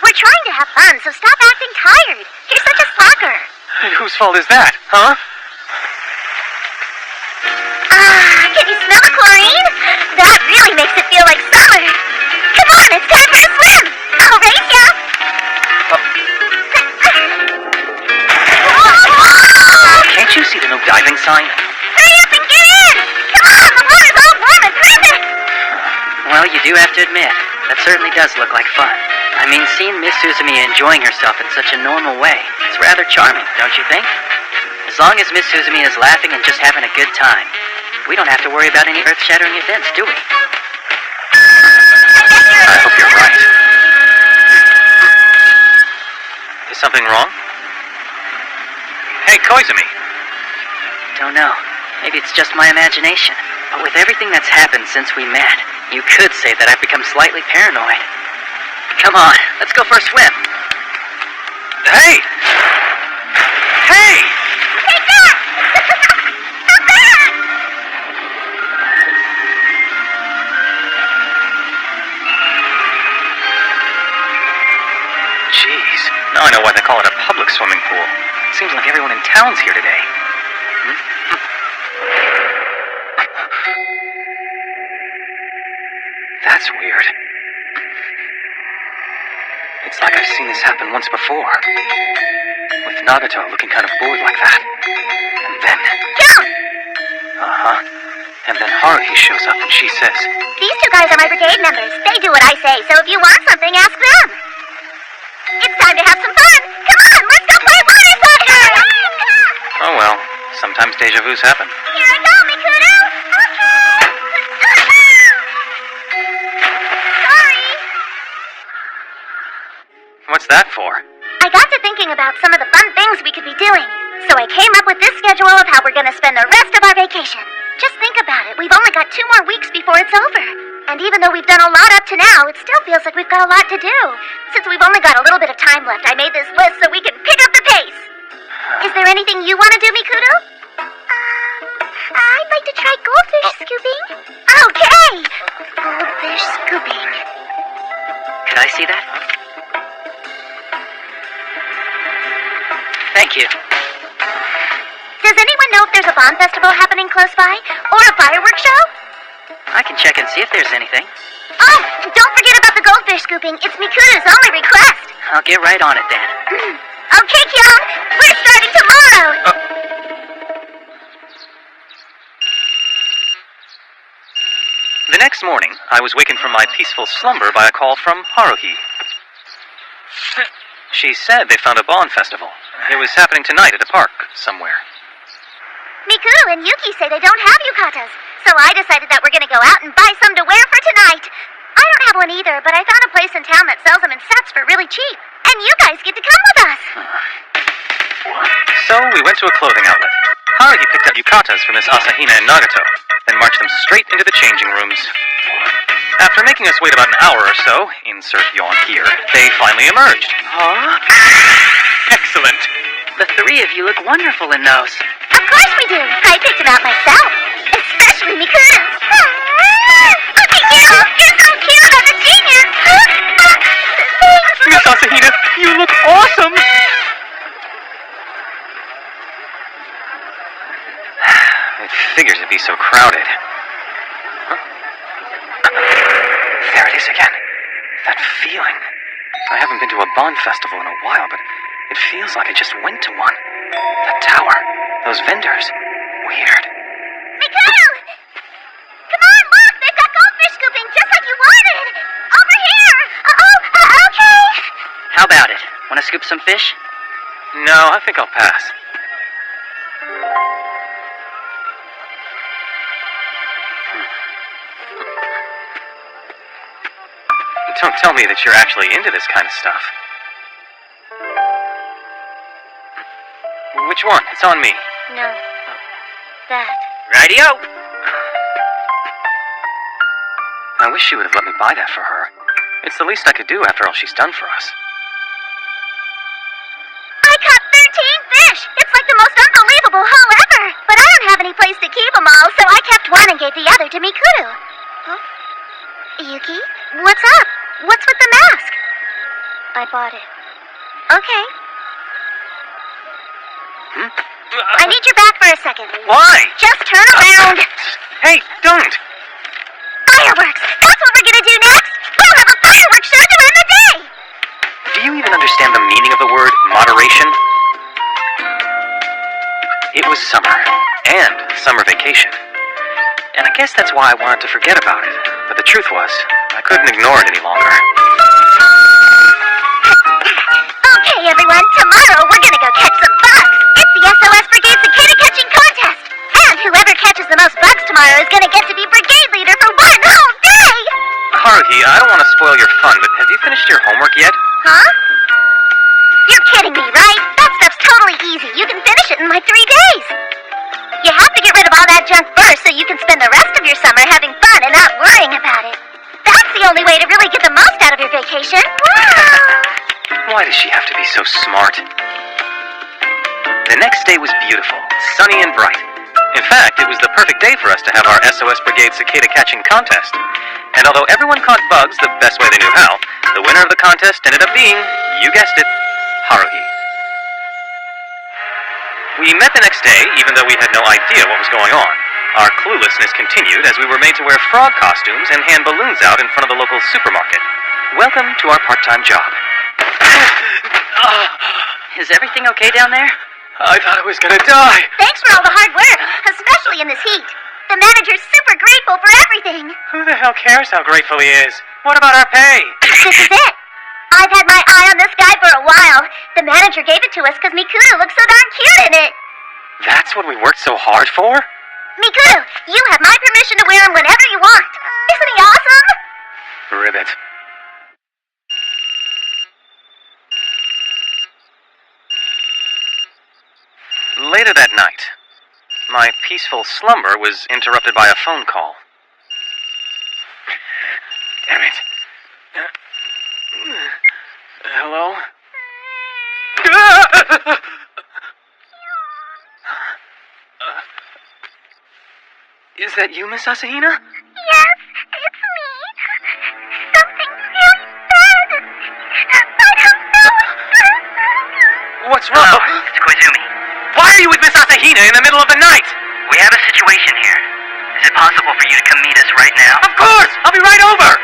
We're trying to have fun, so stop acting tired. You're such a slacker. And whose fault is that, huh? Can you smell the chlorine? That really makes it feel like summer. Come on, it's time for a swim. I'll race ya. Can't you see the no diving sign? Hurry up and get in. Come on, the water's all warm and pleasant. Well, you do have to admit, that certainly does look like fun. I mean, seeing Miss Suzumiya enjoying herself in such a normal way, it's rather charming, don't you think? As long as Miss Suzumiya is laughing and just having a good time, we don't have to worry about any earth-shattering events, do we? I hope you're right. Is something wrong? Hey, Koizumi! Don't know. Maybe it's just my imagination. But with everything that's happened since we met, you could say that I've become slightly paranoid. Come on, let's go for a swim. Hey! Hey! Take that! Come back! Jeez, now I know why they call it a public swimming pool. Seems like everyone in town's here today. That's weird. It's like I've seen this happen once before. With Nagato looking kind of bored like that. And then... Jump! Uh-huh. And then Haruhi shows up and she says... These two guys are my brigade members. They do what I say, so if you want something, ask them. It's time to have some fun. Come on, let's go play water soccer! Oh well, sometimes deja vus happen. Here I go, Mikuto! Sorry. What's that for? I got to thinking about some of the fun things we could be doing, so I came up with this schedule of how we're going to spend the rest of our vacation. Just think about it. We've only got 2 more weeks before it's over. And even though we've done a lot up to now, it still feels like we've got a lot to do. Since we've only got a little bit of time left, I made this list so we can pick up the pace. Is there anything you want to do, Mikuto? I'd like to try goldfish scooping. Okay! Goldfish scooping. Could I see that? Thank you. Does anyone know if there's a Bond Festival happening close by? Or a fireworks show? I can check and see if there's anything. Oh, don't forget about the goldfish scooping. It's Mikuto's only request. I'll get right on it then. Okay, Kyon. We're starting tomorrow. The next morning, I was wakened from my peaceful slumber by a call from Haruhi. She said they found a Bond festival. It was happening tonight at a park somewhere. Mikuto and Yuki say they don't have yukatas, so I decided that we're going to go out and buy some to wear for tonight. I don't have one either, but I found a place in town that sells them in sets for really cheap. And you guys get to come with us. So we went to a clothing outlet. Haruhi picked up yukatas for Miss Asahina and Nagato, then marched them straight into the changing rooms. After making us wait about an hour or so, insert yawn here, they finally emerged. Huh? Excellent. The 3 of you look wonderful in those. Of course we do. I picked them out myself. Especially Mikuto. Look at you. You're so cute. I'm a genius. Miss Asahina, you look awesome! It figures it'd be so crowded. Huh? There it is again. That feeling. I haven't been to a Bond festival in a while, but it feels like I just went to one. That tower. Those vendors. Weird. Mikuto! Come on, look. They've got goldfish scooping just like you wanted. Over here. Okay. How about it? Want to scoop some fish? No, I think I'll pass. Don't tell me that you're actually into this kind of stuff. Which one? It's on me. No. That. Radio! I wish she would have let me buy that for her. It's the least I could do after all she's done for us. I caught 13 fish! It's like the most unbelievable haul ever! But I don't have any place to keep them all, so I kept one and gave the other to Mikuto. Huh? Yuki? What's up? What's with the mask? I bought it. Okay. I need your back for a second. Why? Just turn around. Hey, don't! Fireworks! That's what we're gonna do next! We'll have a fireworks show to end the day! Do you even understand the meaning of the word moderation? It was summer, and summer vacation. And I guess that's why I wanted to forget about it. But the truth was, I couldn't ignore it any longer. Okay, everyone, tomorrow we're gonna go catch some bugs! It's the SOS Brigade Cicada Catching Contest! And whoever catches the most bugs tomorrow is gonna get to be brigade leader for one whole day! Haruhi, I don't want to spoil your fun, but have you finished your homework yet? Huh? You're kidding me, right? That stuff's totally easy. You can finish it in like 3 days. You have to get rid of all that junk first so you can spend the rest of your summer having fun and not worrying about it. That's the only way to really get the most out of your vacation. Why does she have to be so smart? The next day was beautiful, sunny and bright. In fact, it was the perfect day for us to have our SOS Brigade Cicada Catching Contest. And although everyone caught bugs the best way they knew how, the winner of the contest ended up being, you guessed it, Haruhi. We met the next day, even though we had no idea what was going on. Our cluelessness continued as we were made to wear frog costumes and hand balloons out in front of the local supermarket. Welcome to our part-time job. Is everything okay down there? I thought I was gonna die. Thanks for all the hard work, especially in this heat. The manager's super grateful for everything. Who the hell cares how grateful he is? What about our pay? This is it. I've had my eye on this guy for a while. The manager gave it to us because Mikuto looks so darn cute in it. That's what we worked so hard for? Mikuto, you have my permission to wear him whenever you want. Isn't he awesome? Ribbit. Later that night, my peaceful slumber was interrupted by a phone call. Damn it. Hello? Is that you, Miss Asahina? Yes, it's me. Something's really bad. I don't know. What's wrong? Hello, it's Koizumi. Why are you with Miss Asahina in the middle of the night? We have a situation here. Is it possible for you to come meet us right now? Of course! I'll be right over!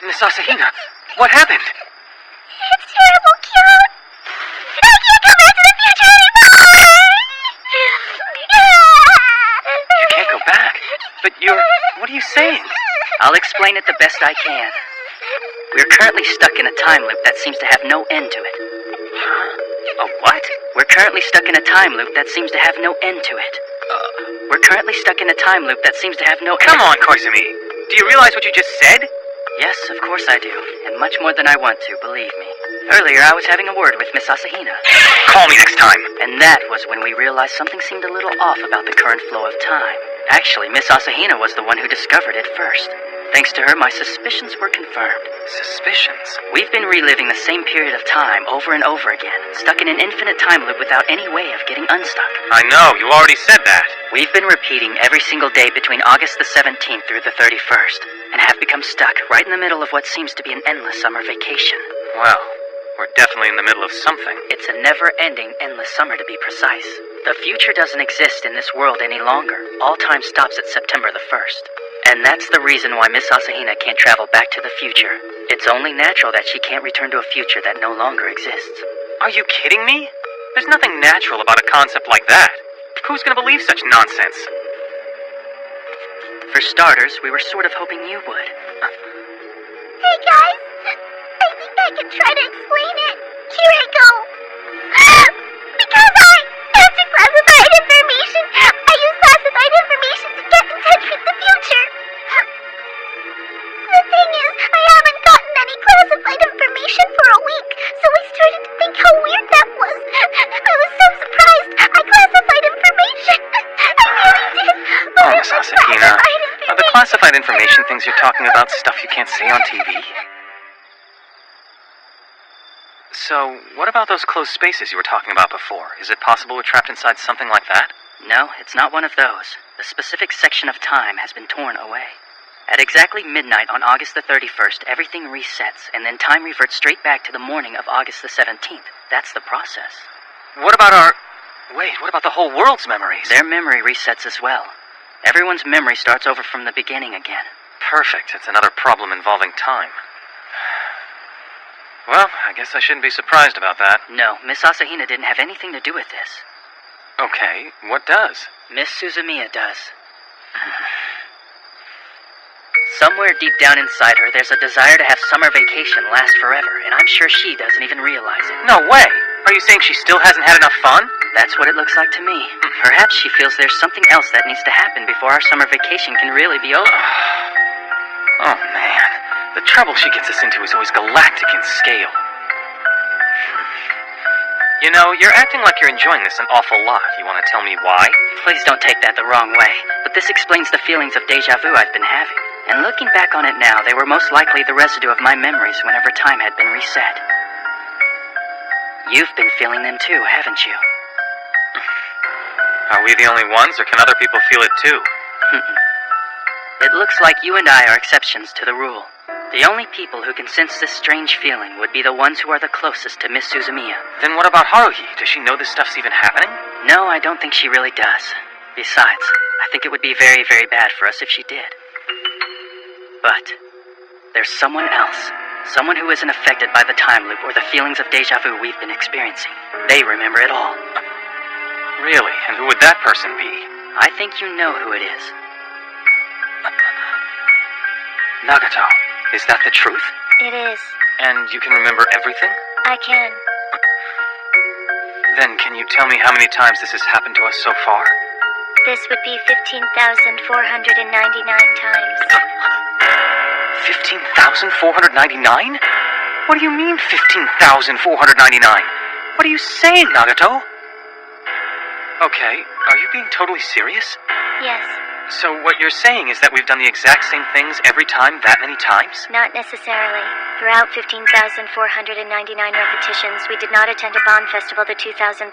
Miss Asahina, what happened? It's terrible, cute. I can't go back to the future anymore. You can't go back. But what are you saying? I'll explain it the best I can. We're currently stuck in a time loop that seems to have no end to it. Huh? A what? We're currently stuck in a time loop that seems to have no end to it. We're currently stuck in a time loop that seems to have no Come on, Koizumi. Do you realize what you just said? Yes, of course I do. And much more than I want to, believe me. Earlier, I was having a word with Miss Asahina. Call me next time. And that was when we realized something seemed a little off about the current flow of time. Actually, Miss Asahina was the one who discovered it first. Thanks to her, my suspicions were confirmed. Suspicions? We've been reliving the same period of time over and over again, stuck in an infinite time loop without any way of getting unstuck. I know, you already said that. We've been repeating every single day between August the 17th through the 31st, and have become stuck right in the middle of what seems to be an endless summer vacation. Well, we're definitely in the middle of something. It's a never-ending, endless summer to be precise. The future doesn't exist in this world any longer. All time stops at September the 1st. And that's the reason why Miss Asahina can't travel back to the future. It's only natural that she can't return to a future that no longer exists. Are you kidding me? There's nothing natural about a concept like that. Who's gonna believe such nonsense? For starters, we were sort of hoping you would. Hey guys, I think I can try to explain it. Here I go. Because I entered classified information. I use classified information to get in touch with the future. The thing is, I haven't gotten any classified information for a week, so I started to think how weird that was. I was so surprised. I classified information. I really did. Oh, Miss Asahina. Are the classified information things you're talking about stuff you can't say on TV? So, what about those closed spaces you were talking about before? Is it possible we're trapped inside something like that? No, it's not one of those. The specific section of time has been torn away. At exactly midnight on August the 31st, everything resets, and then time reverts straight back to the morning of August the 17th. That's the process. What about what about the whole world's memories? Their memory resets as well. Everyone's memory starts over from the beginning again. Perfect. It's another problem involving time. Well, I guess I shouldn't be surprised about that. No, Miss Asahina didn't have anything to do with this. Okay, what does? Miss Suzumiya does. Somewhere deep down inside her, there's a desire to have summer vacation last forever, and I'm sure she doesn't even realize it. No way! Are you saying she still hasn't had enough fun? That's what it looks like to me. Perhaps she feels there's something else that needs to happen before our summer vacation can really be over. Oh, man. The trouble she gets us into is always galactic in scale. You know, you're acting like you're enjoying this an awful lot. You want to tell me why? Please don't take that the wrong way, but this explains the feelings of deja vu I've been having. And looking back on it now, they were most likely the residue of my memories whenever time had been reset. You've been feeling them too, haven't you? Are we the only ones, or can other people feel it too? It looks like you and I are exceptions to the rule. The only people who can sense this strange feeling would be the ones who are the closest to Miss Suzumiya. Then what about Haruhi? Does she know this stuff's even happening? No, I don't think she really does. Besides, I think it would be very, very bad for us if she did. But there's someone else. Someone who isn't affected by the time loop or the feelings of deja vu we've been experiencing. They remember it all. Really? And who would that person be? I think you know who it is. Nagato, is that the truth? It is. And you can remember everything? I can. Then can you tell me how many times this has happened to us so far? This would be 15,499 times. 15,499? What do you mean 15,499? What are you saying, Nagato? Okay, are you being totally serious? Yes. So what you're saying is that we've done the exact same things every time that many times? Not necessarily. Throughout 15,499 repetitions, we did not attend a Bond Festival the 2,391st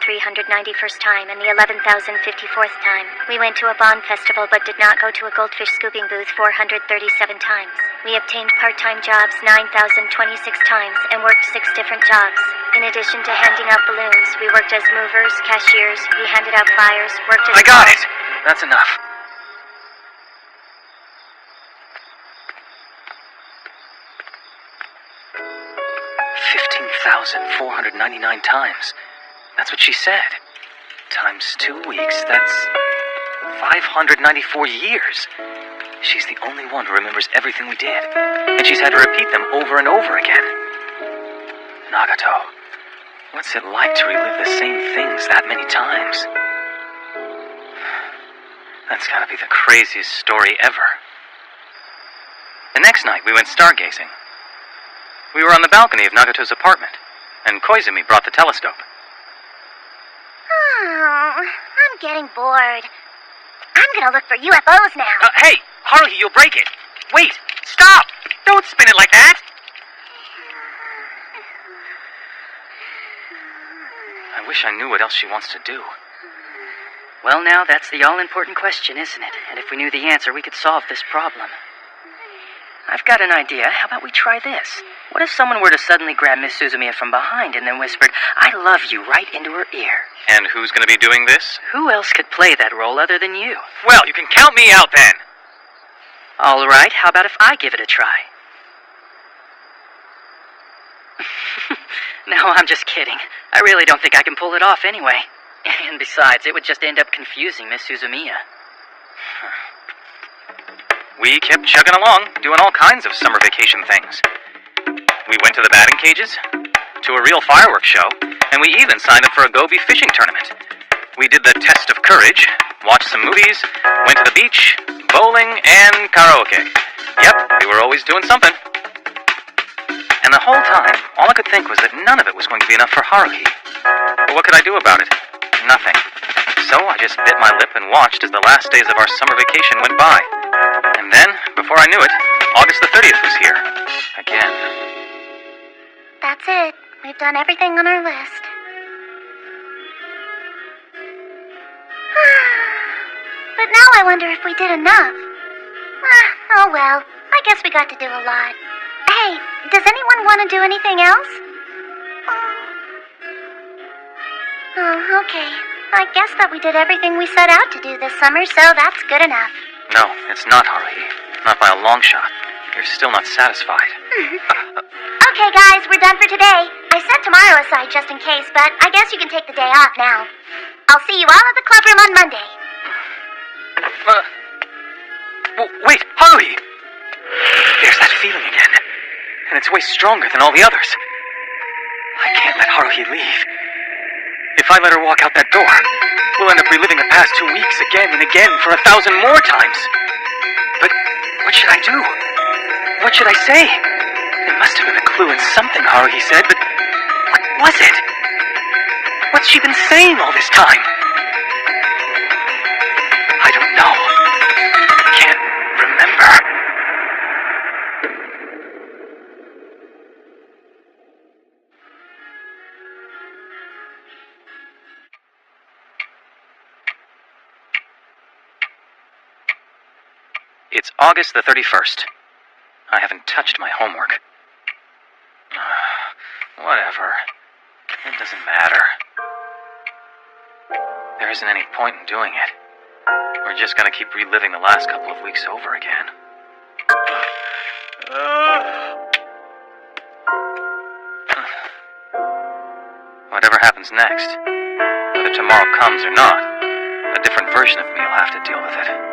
time and the 11,054th time. We went to a Bond Festival but did not go to a goldfish scooping booth 437 times. We obtained part-time jobs 9,026 times and worked 6 different jobs. In addition to handing out balloons, we worked as movers, cashiers, we handed out flyers, worked as... I got it! That's enough. $15,499 times. That's what she said. Times 2 weeks, that's 594 years. She's the only one who remembers everything we did. And she's had to repeat them over and over again. Nagato, what's it like to relive the same things that many times? That's gotta be the craziest story ever. The next night, we went stargazing. We were on the balcony of Nagato's apartment, and Koizumi brought the telescope. Oh, I'm getting bored. I'm gonna look for UFOs now. Hey, Haruhi, you'll break it. Wait, stop! Don't spin it like that! I wish I knew what else she wants to do. Well, now, that's the all-important question, isn't it? And if we knew the answer, we could solve this problem. I've got an idea. How about we try this? What if someone were to suddenly grab Miss Suzumiya from behind and then whispered, "I love you," right into her ear? And who's going to be doing this? Who else could play that role other than you? Well, you can count me out then! All right, how about if I give it a try? No, I'm just kidding. I really don't think I can pull it off anyway. And besides, it would just end up confusing Miss Suzumiya. We kept chugging along, doing all kinds of summer vacation things. We went to the batting cages, to a real fireworks show, and we even signed up for a goby fishing tournament. We did the test of courage, watched some movies, went to the beach, bowling, and karaoke. Yep, we were always doing something. And the whole time, all I could think was that none of it was going to be enough for Haruhi. But what could I do about it? Nothing. So I just bit my lip and watched as the last days of our summer vacation went by. And then, before I knew it, August the 30th was here. Again. That's it. We've we've done everything on our list. But now I wonder if we did enough. Oh well, I guess we got to do a lot. Hey, does anyone want to do anything else? Oh, okay. I guess that we did everything we set out to do this summer, so that's good enough. No, it's not, Haruhi. Not by a long shot. You're still not satisfied. Okay, guys, we're done for today. I set tomorrow aside just in case, but I guess you can take the day off now. I'll see you all at the club room on Monday. Wait, Haruhi! There's that feeling again. And it's way stronger than all the others. I can't let Haruhi leave. If I let her walk out that door, we'll end up reliving the past 2 weeks again and again for 1,000 more times. But what should I do? What should I say? There must have been a clue in something Haruhi said, but what was it? What's she been saying all this time? I don't know. Can't remember. It's August the 31st. I haven't touched my homework. Whatever. It doesn't matter. There isn't any point in doing it. We're just gonna keep reliving the last couple of weeks over again. Whatever happens next, whether tomorrow comes or not, a different version of me will have to deal with it.